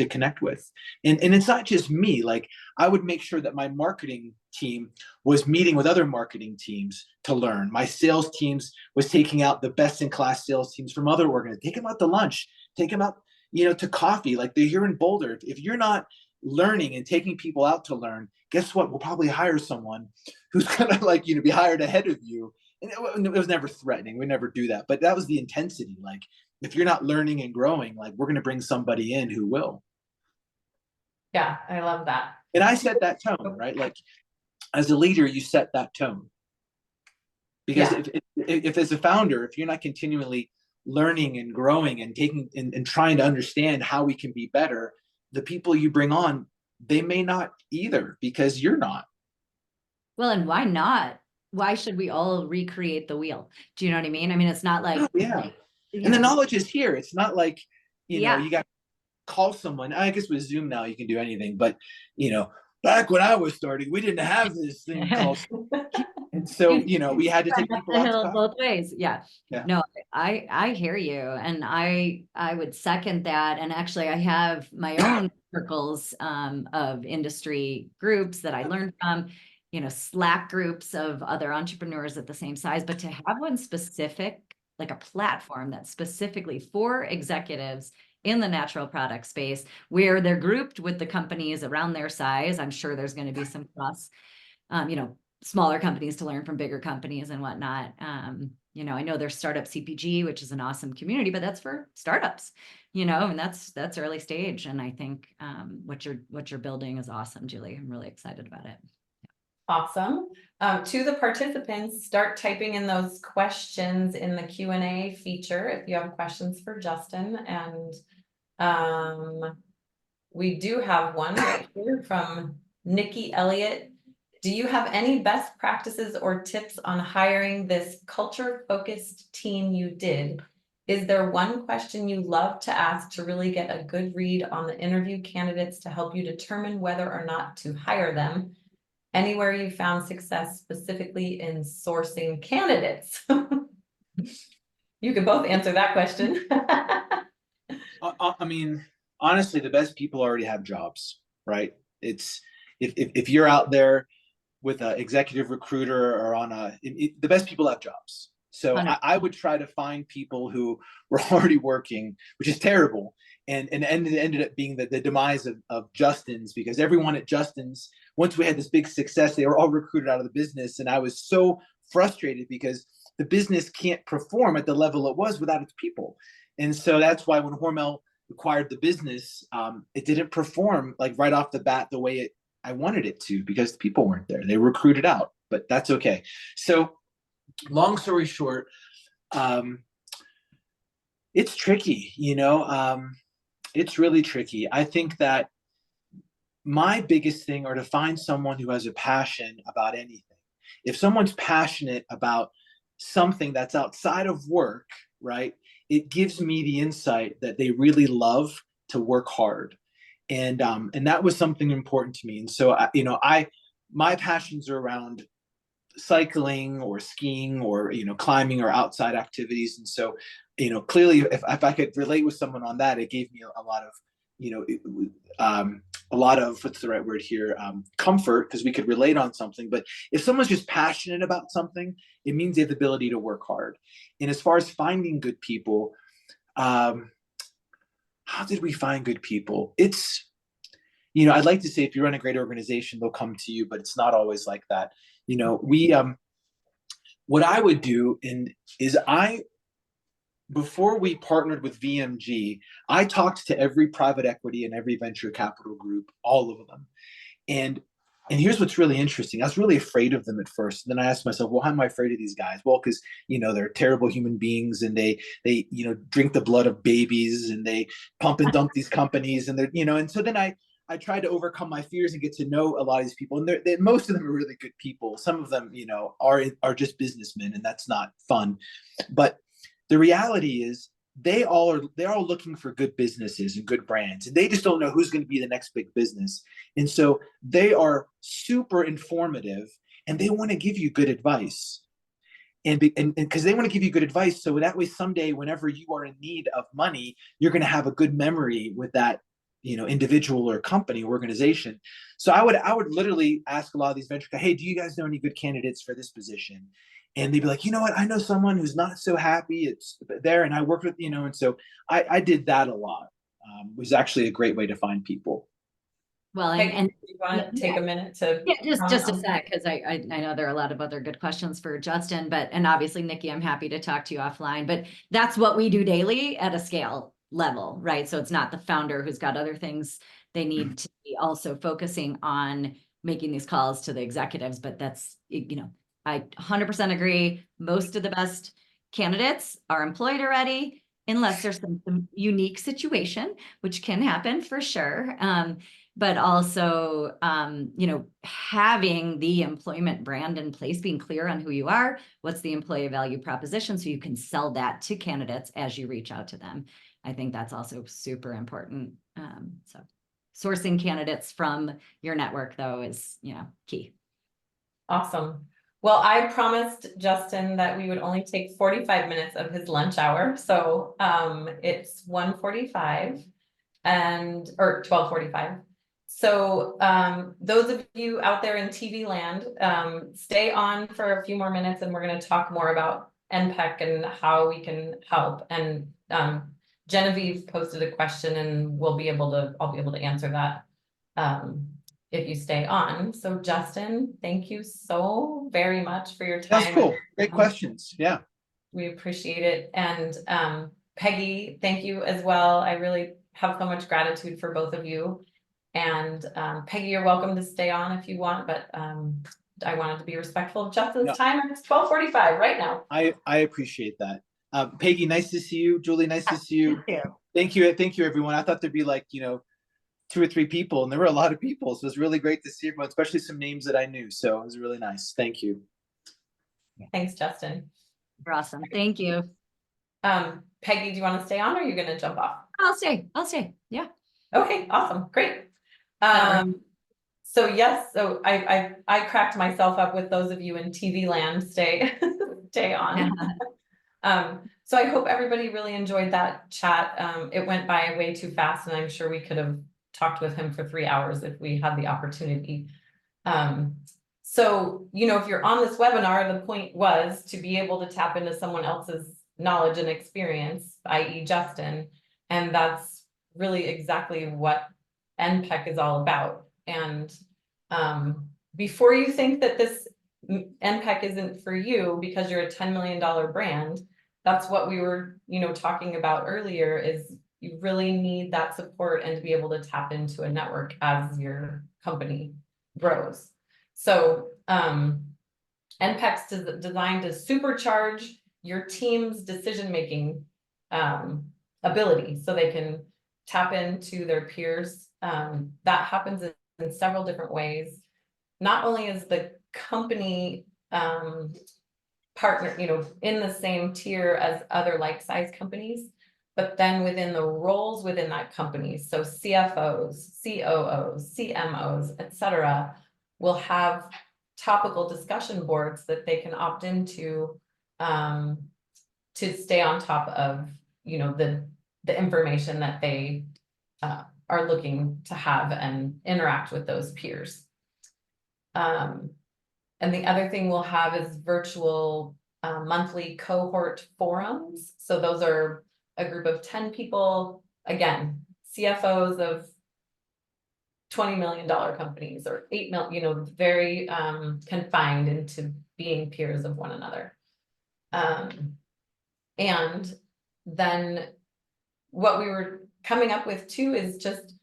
connect with. And it's not just me. Like, I would make sure that my marketing team was meeting with other marketing teams to learn. My sales teams was taking out the best in class sales teams from other organizations. Take them out to lunch, take them out, to coffee. Like, they're here in Boulder. If you're not learning and taking people out to learn, guess what? We'll probably hire someone who's gonna be hired ahead of you. And it was never threatening. We never do that. But that was the intensity. Like, if you're not learning and growing, like, we're gonna bring somebody in who will. Yeah, I love that. And I set that tone, right? Like, as a leader, you set that tone. Because if as a founder, if you're not continually learning and growing and taking and trying to understand how we can be better, the people you bring on, they may not either, because you're not. Well, and why not? Why should we all recreate the wheel? Do you know what I mean? I mean, it's not like, And the knowledge is here. It's not like, you got to call someone. I guess with Zoom now you can do anything, but back when I was starting, we didn't have this thing called. And so, we had to take people out both ways. Yeah. Yeah. No, I hear you. And I would second that. And actually I have my own circles of industry groups that I learned from, Slack groups of other entrepreneurs at the same size, but to have one specific, like a platform that's specifically for executives in the natural product space, where they're grouped with the companies around their size. I'm sure there's going to be some cross, smaller companies to learn from bigger companies and whatnot. I know there's Startup CPG, which is an awesome community, but that's for startups, and that's early stage. And I think what you're building is awesome, Julie. I'm really excited about it. Awesome. To the participants, start typing in those questions in the Q&A feature if you have questions for Justin. And we do have one right here from Nikki Elliott. Do you have any best practices or tips on hiring this culture-focused team you did? Is there one question you love to ask to really get a good read on the interview candidates to help you determine whether or not to hire them? Anywhere you found success specifically in sourcing candidates? You could both answer that question. I mean, honestly, the best people already have jobs, right? It's if you're out there with an executive recruiter or on the best people have jobs. So I would try to find people who were already working, which is terrible. And it ended up being the demise of Justin's, because everyone at Justin's, once we had this big success, they were all recruited out of the business. And I was so frustrated because the business can't perform at the level it was without its people. And so that's why when Hormel acquired the business, it didn't perform like right off the bat the way I wanted it to, because the people weren't there. They were recruited out, but that's okay. So long story short, it's tricky, it's really tricky. I think that my biggest thing are to find someone who has a passion about anything. If someone's passionate about something that's outside of work, right, it gives me the insight that they really love to work hard. And that was something important to me. And so, my passions are around cycling or skiing or, climbing or outside activities. And so, clearly if I could relate with someone on that, it gave me a lot of, a lot of, what's the right word here? Comfort, because we could relate on something. But if someone's just passionate about something, it means they have the ability to work hard. And as far as finding good people, how did we find good people? It's, I'd like to say if you run a great organization, they'll come to you, but it's not always like that. What I would do is before we partnered with VMG, I talked to every private equity and every venture capital group, all of them. And here's what's really interesting. I was really afraid of them at first. And then I asked myself, well, how am I afraid of these guys? Well, because, they're terrible human beings, and they drink the blood of babies, and they pump and dump these companies, and they're, and so then I tried to overcome my fears and get to know a lot of these people. And most of them are really good people. Some of them, are just businessmen, and that's not fun. But the reality is they're all looking for good businesses and good brands, and they just don't know who's going to be the next big business. And so they are super informative, and they want to give you good advice. And because they want to give you good advice, so that way someday, whenever you are in need of money, you're going to have a good memory with that, individual or company or organization. So I would literally ask a lot of these venture guys, hey, do you guys know any good candidates for this position? And they'd be like, you know what, I know someone who's not so happy it's there, and I worked with, and so I did that a lot. It was actually a great way to find people. Well, Peggy, and do you want to take a minute to just a sec, because I know there are a lot of other good questions for Justin, and obviously Nikki, I'm happy to talk to you offline, but that's what we do daily at a scale level, right? So it's not the founder who's got other things they need to be also focusing on making these calls to the executives, but that's, I 100% agree. Most of the best candidates are employed already, unless there's some unique situation, which can happen for sure. But also, having the employment brand in place, being clear on who you are, what's the employee value proposition, so you can sell that to candidates as you reach out to them. I think that's also super important. So sourcing candidates from your network, though, is, key. Awesome. Well, I promised Justin that we would only take 45 minutes of his lunch hour. So it's 1:45 or 12:45. So those of you out there in TV land, stay on for a few more minutes, and we're going to talk more about NPEC and how we can help. And Genevieve posted a question, and I'll be able to answer that if you stay on. So Justin, thank you so very much for your time. That's cool. Great questions. Yeah. We appreciate it. And Peggy, thank you as well. I really have so much gratitude for both of you. And Peggy, you're welcome to stay on if you want, but I wanted to be respectful of Justin's No. time, and it's 12:45 right now. I appreciate that. Peggy, nice to see you. Julie, nice to see you. Thank you, everyone. I thought there'd be like, 2 or 3 people, and there were a lot of people, so it's really great to see everyone, especially some names that I knew. So it was really nice. Thank you. Thanks, Justin. You're awesome. Thank you. Peggy, do you want to stay on, or are you going to jump off? I'll stay. Yeah. Okay, awesome, great. That So yes, so I cracked myself up with those of you in TV land. Stay on. So I hope everybody really enjoyed that chat. It went by way too fast, and I'm sure we could have talked with him for 3 hours if we had the opportunity. So, if you're on this webinar, the point was to be able to tap into someone else's knowledge and experience, i.e. Justin, and that's really exactly what NPEC is all about. And before you think that this NPEC isn't for you because you're a $10 million brand, that's what we were, talking about earlier, is you really need that support and to be able to tap into a network as your company grows. So NPEC's designed to supercharge your team's decision-making ability so they can tap into their peers. That happens in several different ways. Not only is the company partner, in the same tier as other like-sized companies, but then within the roles within that company, so CFOs, COOs, CMOs, etc., will have topical discussion boards that they can opt into to stay on top of, the information that they are looking to have and interact with those peers. And the other thing we'll have is virtual monthly cohort forums. So those are a group of 10 people, again, CFOs of $20 million companies or 8 million, very confined into being peers of one another. And then what we were coming up with too is just,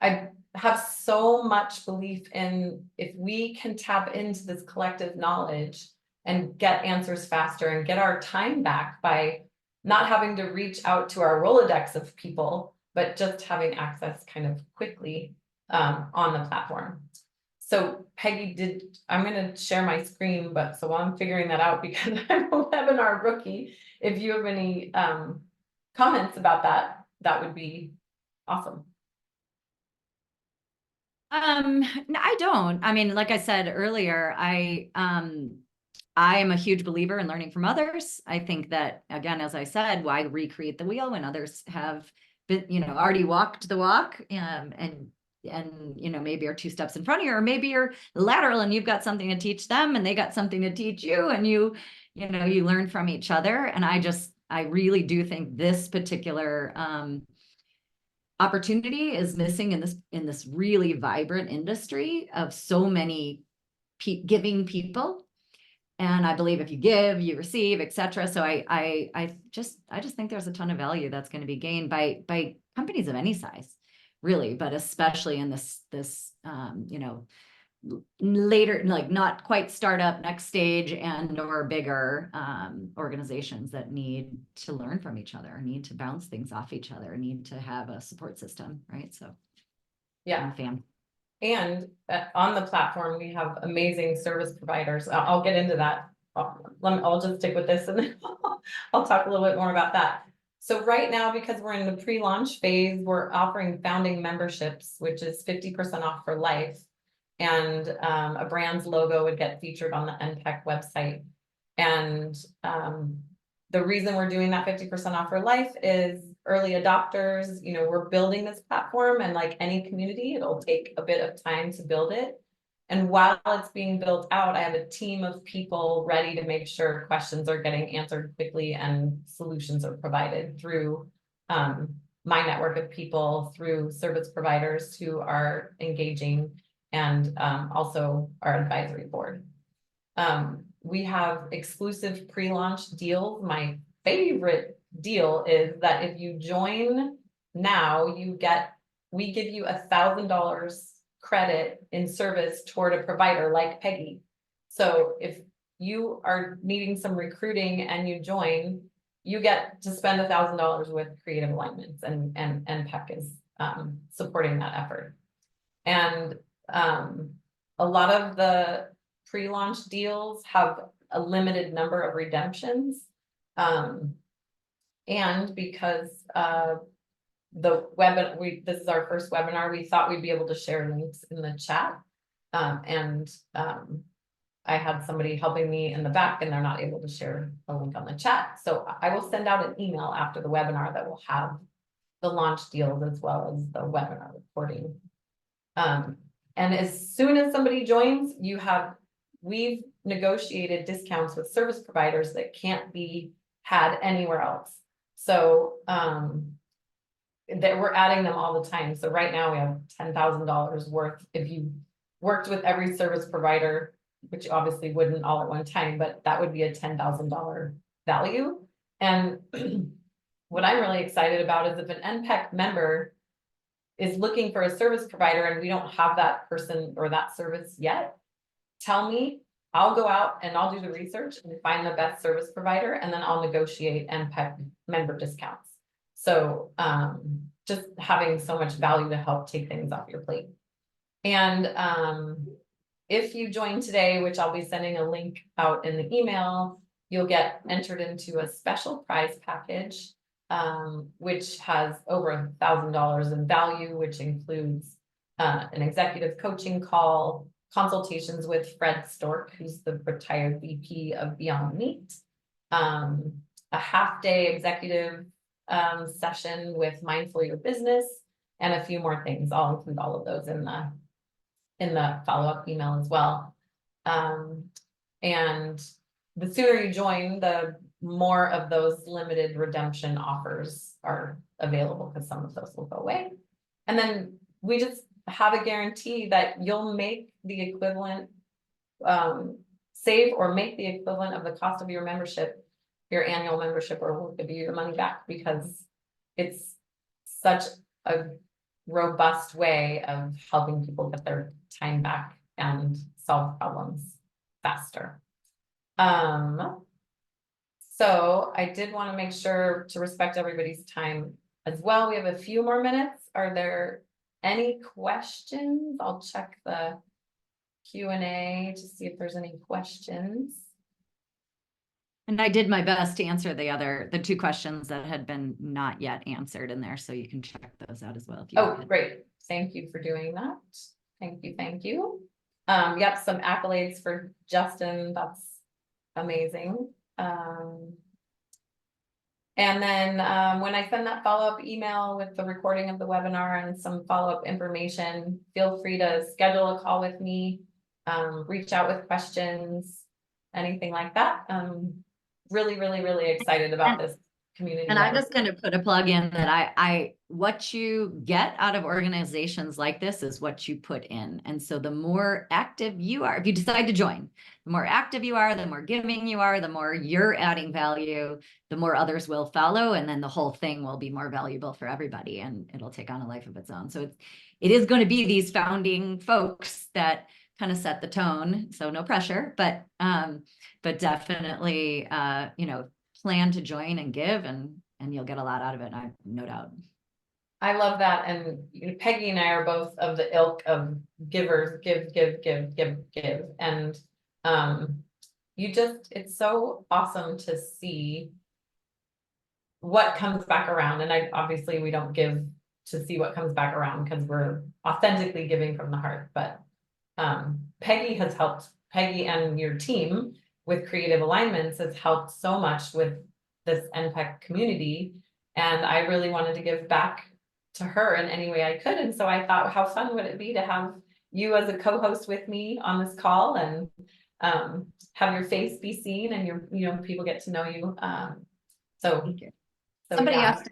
I have so much belief in, if we can tap into this collective knowledge and get answers faster and get our time back by not having to reach out to our Rolodex of people, but just having access kind of quickly on the platform. So Peggy, I'm going to share my screen, but so while I'm figuring that out, because I'm a webinar rookie, if you have any comments about that, that would be awesome. No, I don't. I mean, like I said earlier, I am a huge believer in learning from others. I think that, again, as I said, why recreate the wheel when others have been, already walked the walk, and maybe are 2 steps in front of you, or maybe you're lateral and you've got something to teach them and they got something to teach you, and you learn from each other. And I really do think this particular opportunity is missing in this really vibrant industry of so many giving people. And I believe if you give, you receive, etc. So I just think there's a ton of value that's going to be gained by companies of any size, really, but especially in this later, like not quite startup, next stage, and or bigger organizations that need to learn from each other, need to bounce things off each other, need to have a support system, right? So yeah, I'm a fan. And on the platform, we have amazing service providers. I'll get into that. I'll just stick with this, and then I'll talk a little bit more about that. So right now, because we're in the pre-launch phase, we're offering founding memberships, which is 50% off for life. And a brand's logo would get featured on the NPEC website. And the reason we're doing that 50% off for life is early adopters. We're building this platform, and like any community, it'll take a bit of time to build it. And while it's being built out, I have a team of people ready to make sure questions are getting answered quickly and solutions are provided through my network of people, through service providers who are engaging, and also our advisory board. We have exclusive pre-launch deals. My favorite deal is that if you join now, we give you $1,000 credit in service toward a provider like Peggy. So if you are needing some recruiting and you join, you get to spend $1,000 with creative alignments, and NPEC is supporting that effort. And a lot of the pre-launch deals have a limited number of redemptions. And because this is our first webinar, we thought we'd be able to share links in the chat. I had somebody helping me in the back, and they're not able to share a link on the chat. So I will send out an email after the webinar that will have the launch deals as well as the webinar recording. And as soon as somebody joins, we've negotiated discounts with service providers that can't be had anywhere else. So that we're adding them all the time. So right now we have $10,000 worth. If you worked with every service provider, which you obviously wouldn't all at one time, but that would be a $10,000 value. And what I'm really excited about is if an NPEC member is looking for a service provider and we don't have that person or that service yet, tell me, I'll go out and I'll do the research and find the best service provider, and then I'll negotiate NPEC member discounts. So just having so much value to help take things off your plate. And if you join today, which I'll be sending a link out in the email, you'll get entered into a special prize package, which has over $1,000 in value, which includes an executive coaching call, consultations with Fred Stork, who's the retired VP of Beyond Meat, a half-day executive session with Mindful Your Business, and a few more things. I'll include all of those in the follow-up email as well. And the sooner you join, the more of those limited redemption offers are available, because some of those will go away. And then we just have a guarantee that you'll make the equivalent, save or make the equivalent of the cost of your membership, your annual membership, or we'll give you your money back, because it's such a robust way of helping people get their time back and solve problems faster. So I did want to make sure to respect everybody's time as well. We have a few more minutes. Are there any questions? I'll check the Q&A to see if there's any questions. And I did my best to answer the two questions that had been not yet answered in there, so you can check those out as well. If you want. Great. Thank you for doing that. Thank you. Thank you. Yep, some accolades for Justin. That's amazing. And then when I send that follow-up email with the recording of the webinar and some follow-up information, feel free to schedule a call with me, reach out with questions, anything like that. Really, really, really excited about this community. And I'm just going to put a plug in that what you get out of organizations like this is what you put in. And so the more active you are, if you decide to join, the more active you are, the more giving you are, the more you're adding value, the more others will follow. And then the whole thing will be more valuable for everybody, and it'll take on a life of its own. So it is going to be these founding folks that kind of set the tone. So no pressure, but definitely, plan to join and give, and you'll get a lot out of it. I have no doubt. I love that. And Peggy and I are both of the ilk of givers, give. And it's so awesome to see what comes back around. And obviously we don't give to see what comes back around, because we're authentically giving from the heart. But Peggy has helped, Peggy and your team with Creative Alignments has helped so much with this NPEC community. And I really wanted to give back to her in any way I could. And so I thought, how fun would it be to have you as a co-host with me on this call, and have your face be seen, and people get to know you. Somebody asked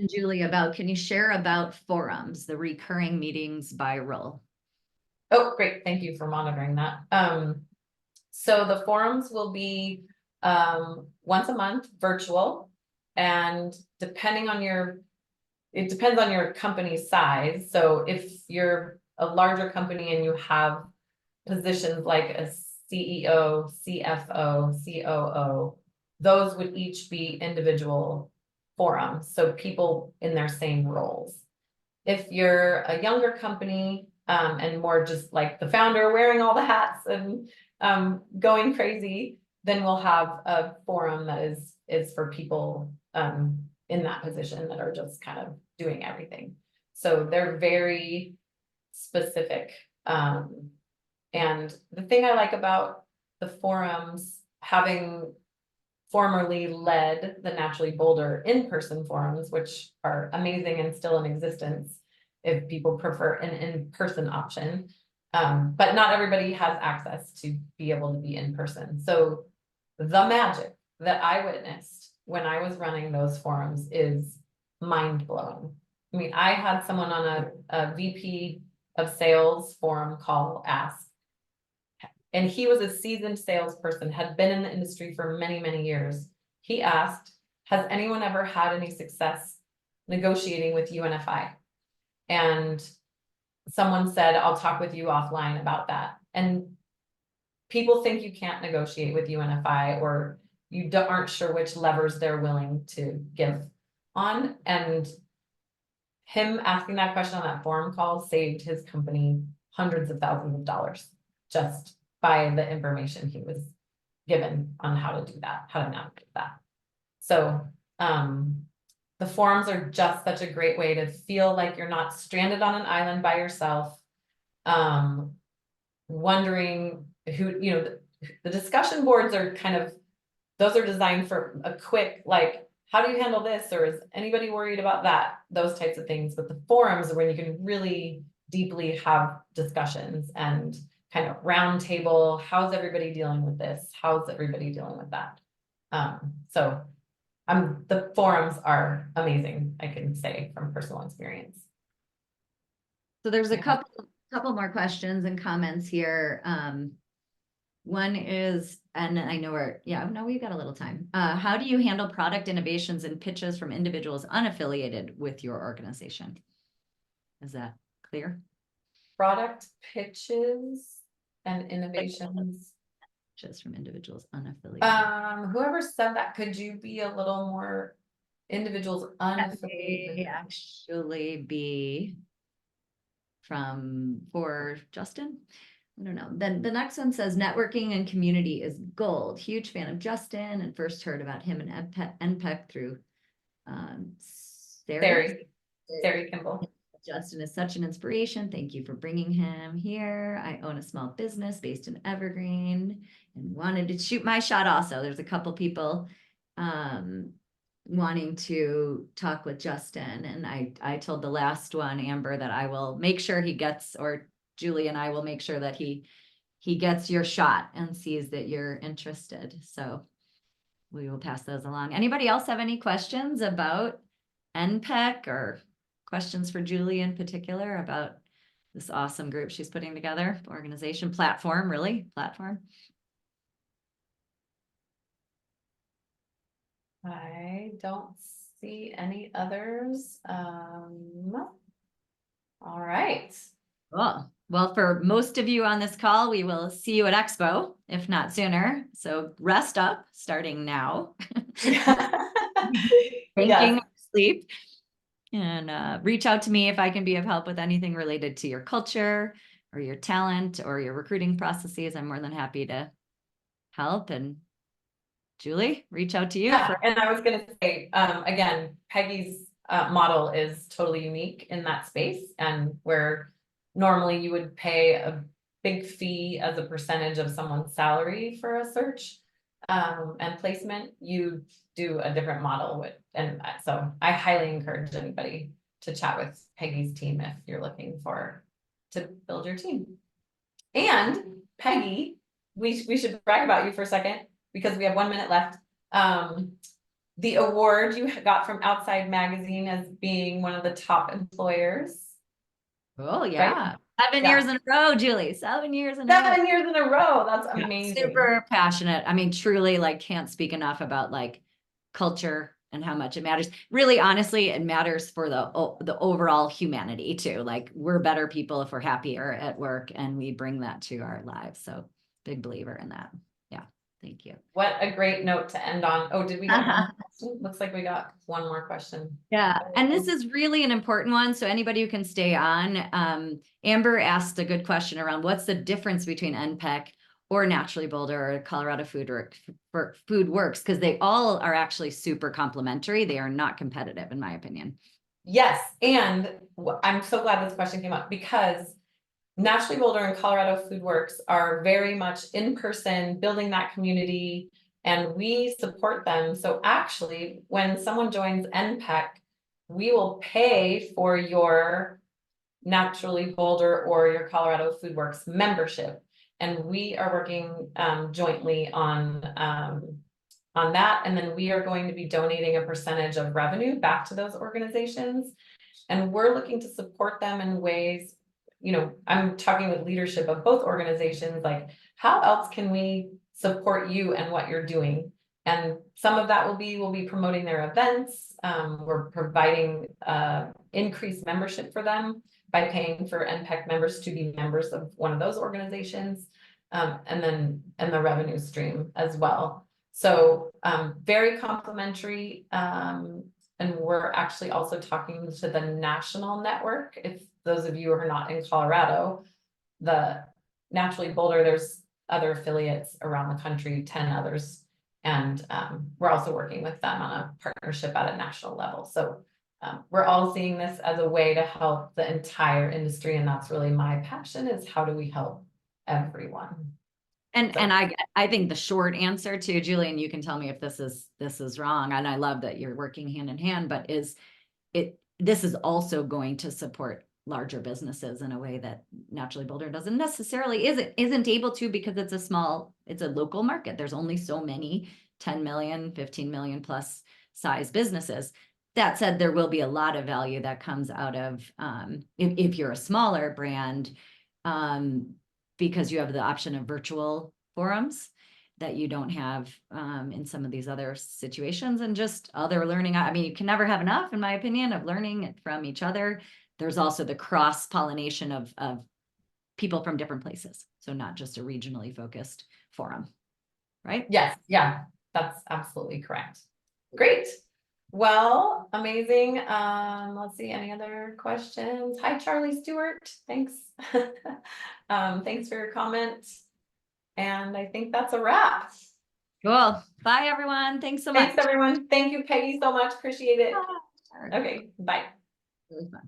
Julie about, can you share about forums, the recurring meetings by role? Oh, great. Thank you for monitoring that. So the forums will be once a month, virtual, and it depends on your company's size. So if you're a larger company and you have positions like a CEO, CFO, COO, those would each be individual forums, so people in their same roles. If you're a younger company, and more just like the founder wearing all the hats and going crazy, then we'll have a forum that is for people in that position that are just kind of doing everything. So they're very specific. And the thing I like about the forums, having formerly led the Naturally Bolder in-person forums, which are amazing and still in existence if people prefer an in-person option. But not everybody has access to be able to be in person. So the magic that I witnessed when I was running those forums is mind-blowing. I mean, I had someone on a VP of sales forum call ask, and he was a seasoned salesperson, had been in the industry for many, many years. He asked, has anyone ever had any success negotiating with UNFI? And someone said, I'll talk with you offline about that. And people think you can't negotiate with UNFI, or you aren't sure which levers they're willing to give on. And him asking that question on that forum call saved his company hundreds of thousands of dollars just by the information he was given on how to do that, how to navigate that. So the forums are just such a great way to feel like you're not stranded on an island by yourself, wondering who, you know, the discussion boards are kind of, those are designed for a quick, like, how do you handle this? Or is anybody worried about that? Those types of things. But the forums are when you can really deeply have discussions and kind of round table, how's everybody dealing with this? How's everybody dealing with that? So the forums are amazing, I can say from personal experience. So there's a couple more questions and comments here. One is, and I know we've got a little time. How do you handle product innovations and pitches from individuals unaffiliated with your organization? Is that clear? Product pitches and innovations. Just from individuals unaffiliated. Whoever said that, could you be a little more individuals unaffiliated? Actually be for Justin. I don't know. Then the next one says networking and community is gold. Huge fan of Justin and first heard about him and NPEC through Sarah Kimball. Justin is such an inspiration. Thank you for bringing him here. I own a small business based in Evergreen and wanted to shoot my shot also. There's a couple people wanting to talk with Justin. And I told the last one, Amber, that I will make sure he gets, or Julie and I will make sure that he gets your shot and sees that you're interested. So we will pass those along. Anybody else have any questions about NPEC or questions for Julie in particular about this awesome group she's putting together, organization, platform? I don't see any others. All right. Cool. Well, for most of you on this call, we will see you at Expo, if not sooner. So rest up starting now. Thinking sleep. And reach out to me if I can be of help with anything related to your culture or your talent or your recruiting processes. I'm more than happy to help. And Julie, reach out to you. And I was going to say, again, Peggy's model is totally unique in that space, and where normally you would pay a big fee as a percentage of someone's salary for a search and placement, you do a different model with, and so I highly encourage anybody to chat with Peggy's team if you're looking to build your team. And Peggy, we should brag about you for a second because we have 1 minute left. The award you got from Outside Magazine as being one of the top employers. Oh yeah. Right? 7 years in a row, Julie. 7 years in a row. 7 years in a row. That's amazing. Super passionate. I mean, truly, like, can't speak enough about like culture and how much it matters. Really, honestly, it matters for the overall humanity too. Like, we're better people if we're happier at work, and we bring that to our lives. So big believer in that. Yeah, thank you. What a great note to end on. Oh, did we get one more question? Looks like we got one more question. Yeah, and this is really an important one. So anybody who can stay on, Amber asked a good question around what's the difference between NPEC or Naturally Boulder or Colorado Food Works, because they all are actually super complementary. They are not competitive, in my opinion. Yes, and I'm so glad this question came up because Naturally Boulder and Colorado Food Works are very much in person, building that community, and we support them. So actually, when someone joins NPEC, we will pay for your Naturally Boulder or your Colorado Food Works membership. And we are working jointly on that. And then we are going to be donating a percentage of revenue back to those organizations. And we're looking to support them in ways, you know, I'm talking with leadership of both organizations, like how else can we support you and what you're doing? And some of that we'll be promoting their events. We're providing increased membership for them by paying for NPEC members to be members of one of those organizations, and the revenue stream as well. So very complimentary, and we're actually also talking to the national network. If those of you who are not in Colorado, the Naturally Boulder, there's other affiliates around the country, 10 others, and we're also working with them on a partnership at a national level. So we're all seeing this as a way to help the entire industry, and that's really my passion, is how do we help everyone? And I think the short answer to Julian, you can tell me if this is wrong, and I love that you're working hand in hand, but this is also going to support larger businesses in a way that Naturally Boulder doesn't necessarily isn't able to, because it's a local market. There's only so many 10 million, 15 million plus size businesses. That said, there will be a lot of value that comes out of if you're a smaller brand, because you have the option of virtual forums that you don't have in some of these other situations, and just other learning. I mean, you can never have enough, in my opinion, of learning from each other. There's also the cross-pollination of people from different places. So not just a regionally focused forum, right? Yes, yeah, that's absolutely correct. Great. Well, amazing. Let's see, any other questions? Hi, Charlie Stewart. Thanks. Thanks for your comment. And I think that's a wrap. Cool. Bye, everyone. Thanks so much. Thanks, everyone. Thank you, Peggy, so much. Appreciate it. Bye. Okay, bye. Really fun.